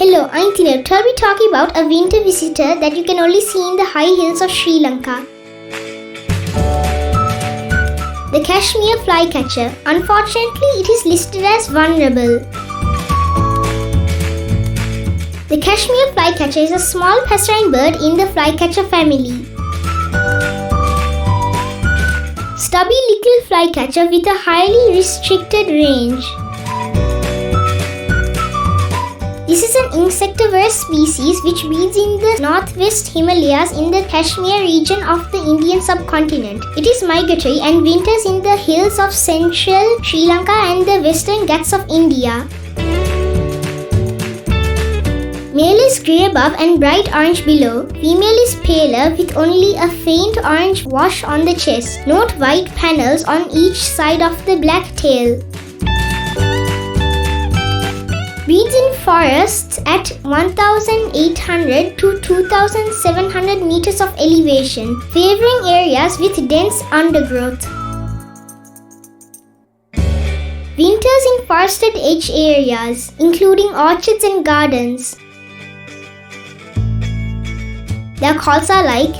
Hello, I'm Thinev. Today we're talking about a winter visitor that you can only see in the high hills of Sri Lanka. The Kashmir flycatcher. Unfortunately, it is listed as vulnerable. The Kashmir flycatcher is a small passerine bird in the flycatcher family. Stubby little flycatcher with a highly restricted range. This is an insectivorous species which breeds in the northwest Himalayas in the Kashmir region of the Indian Subcontinent. It is migratory and winters in the hills of central Sri Lanka and the Western Ghats of India. Male is grey above and bright orange below. Female is paler with only a faint orange wash on the chest. Note white panels on each side of the black tail. Breeds in forests at 1,800 to 2,700 meters of elevation, favoring areas with dense undergrowth. Winters in forested edge areas, including orchards and gardens. Their calls are like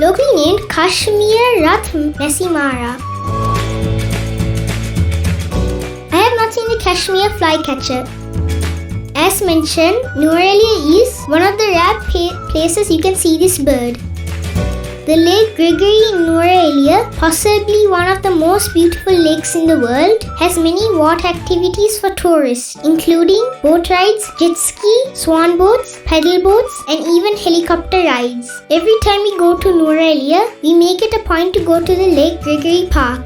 locally named Kashmira Rath Masimara. I have not seen the Kashmir flycatcher. As mentioned, Nuwara is one of the rare places you can see this bird. The Lake Gregory in Nuwara, possibly one of the most beautiful lakes in the world, has many water activities for tourists, including boat rides, jet ski, swan boats, paddle boats, and even helicopter rides. Every time we go to Nuwara, we make it a point to go to the Lake Gregory Park.